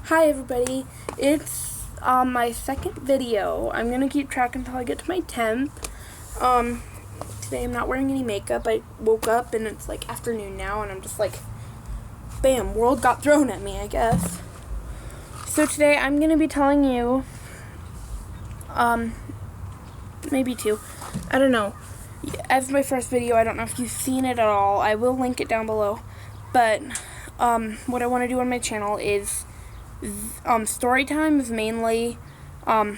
Hi everybody, it's my second video. I'm gonna keep track until I get to my 10th. Today I'm not wearing any makeup. I woke up and it's like afternoon now and I'm just like, bam, world got thrown at me, I guess. So today I'm gonna be telling you, maybe two, I don't know. As my first video, I don't know if you've seen it at all. I will link it down below. But, what I want to do on my channel is story time is mainly I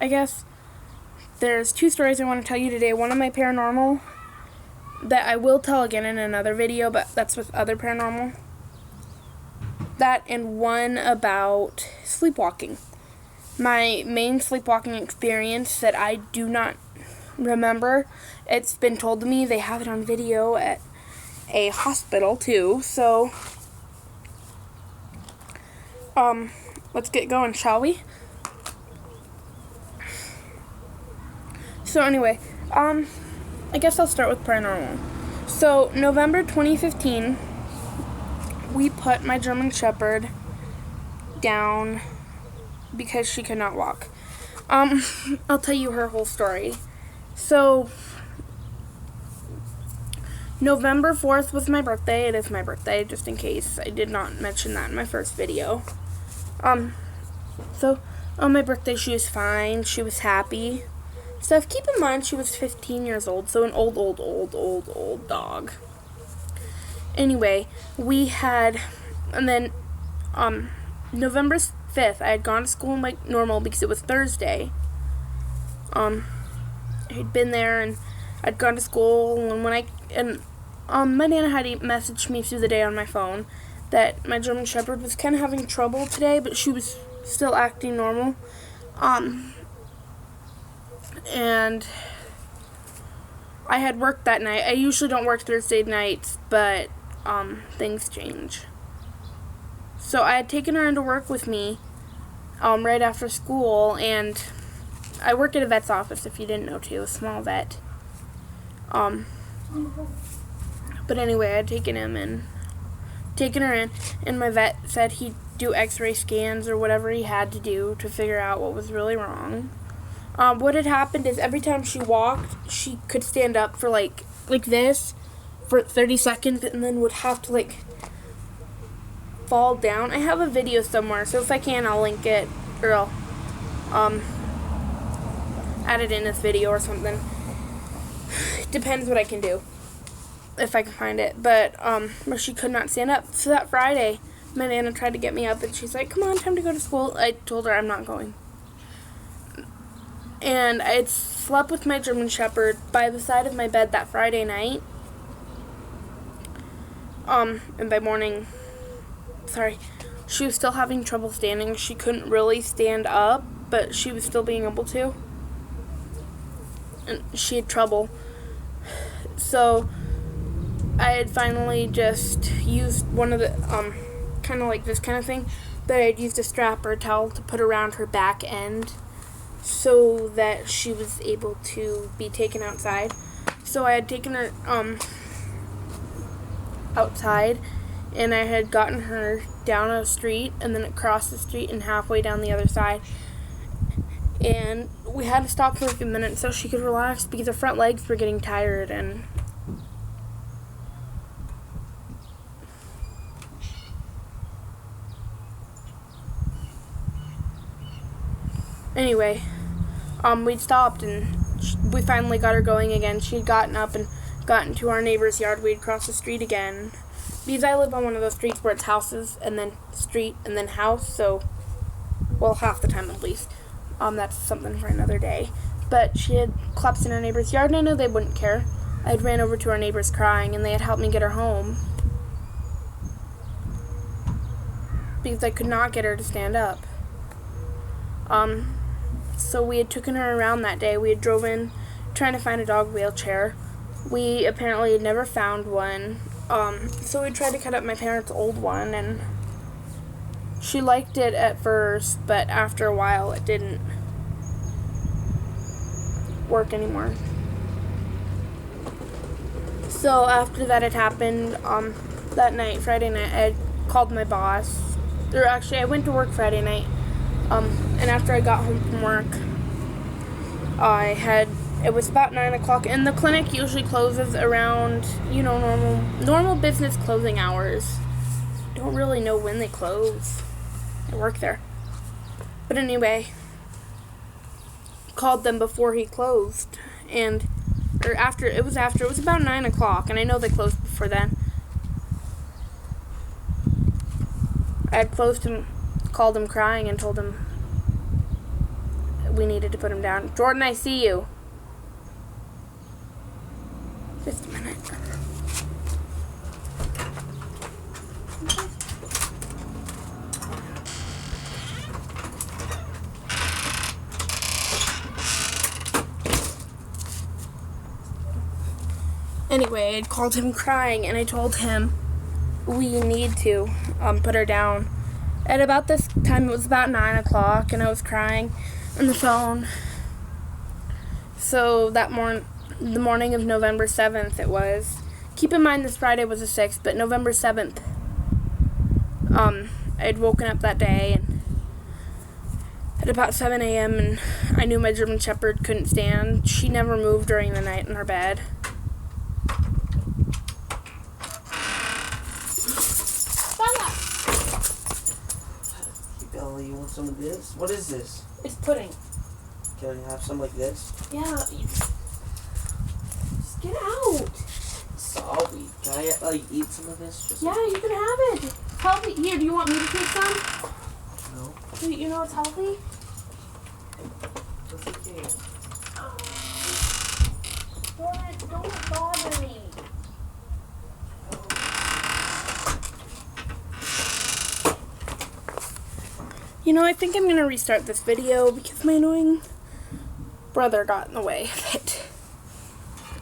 guess. There's two stories I want to tell you today. One of my paranormal that I will tell again in another video, but that's with other paranormal. That and one about sleepwalking. My main sleepwalking experience that I do not remember. It's been told to me. They have it on video at a hospital too, so let's get going, shall we? So anyway, I guess I'll start with paranormal. So November 2015, we put my German Shepherd down because she could not walk. I'll tell you her whole story. So November 4th was my birthday. It is my birthday, just in case I did not mention that in my first video. So on my birthday she was fine. She was happy. So keep in mind she was 15 years old, so an old dog. Anyway, we had, and then November 5th, I had gone to school like normal because it was Thursday. I had been there and I'd gone to school, and my Nana had messaged me through the day on my phone that my German Shepherd was kind of having trouble today, but she was still acting normal. And I had work that night. I usually don't work Thursday nights, but things change. So I had taken her into work with me right after school, and I work at a vet's office, if you didn't know too, a small vet. But anyway, I had taken her in, and my vet said he'd do x-ray scans or whatever he had to do to figure out what was really wrong. What had happened is every time she walked, she could stand up for like this for 30 seconds and then would have to fall down. I have a video somewhere, so if I can, I'll link it, or I'll add it in this video or something. It depends what I can do, if I can find it. But she could not stand up. So that Friday, my Nana tried to get me up, and she's like, "Come on, time to go to school." I told her I'm not going. And I had slept with my German Shepherd by the side of my bed that Friday night. And by morning, she was still having trouble standing. She couldn't really stand up, but she was still being able to. And she had trouble. So I had finally just used one of the, kind of like this kind of thing, but I had used a strap or a towel to put around her back end so that she was able to be taken outside. So I had taken her outside, and I had gotten her down a street and then across the street and halfway down the other side. And we had to stop for a few minutes so she could relax because her front legs were getting tired. And anyway, we'd stopped and we finally got her going again. She'd gotten up and gotten to our neighbor's yard. We'd cross the street again. Because I live on one of those streets where it's houses and then street and then house, so, well, half the time at least. That's something for another day. But she had collapsed in her neighbor's yard, and I know they wouldn't care. I had ran over to our neighbors crying, and they had helped me get her home. Because I could not get her to stand up. So we had taken her around that day. We had drove in trying to find a dog wheelchair. We apparently had never found one. So we tried to cut up my parents' old one, and she liked it at first, but after a while it didn't work anymore. So after that had happened, that night, Friday night, I had called my boss. Or actually, I went to work Friday night. And after I got home from work, it was about 9 o'clock, and the clinic usually closes around, normal business closing hours. Don't really know when they close. I work there. But anyway, called them before he closed, it was about 9 o'clock, and I know they closed before then. I had called him crying and told him we needed to put him down. Jordan, I see you. Just a minute. Anyway, I called him crying, and I told him we need to put her down. At about this time, it was about 9 o'clock, and I was crying on the phone. So the morning of November 7th, it was. Keep in mind this Friday was the 6th, but November 7th, I'd woken up that day and at about 7 a.m. and I knew my German Shepherd couldn't stand. She never moved during the night in her bed. Bella, you want some of this? What is this? It's pudding. Can I have some like this? Yeah. Just get out. Salty. Can I eat some of this? Yeah, you can have it. It's healthy. Here, do you want me to take some? No. You know it's healthy? What's it here? Don't bother me. I think I'm going to restart this video because my annoying brother got in the way of it.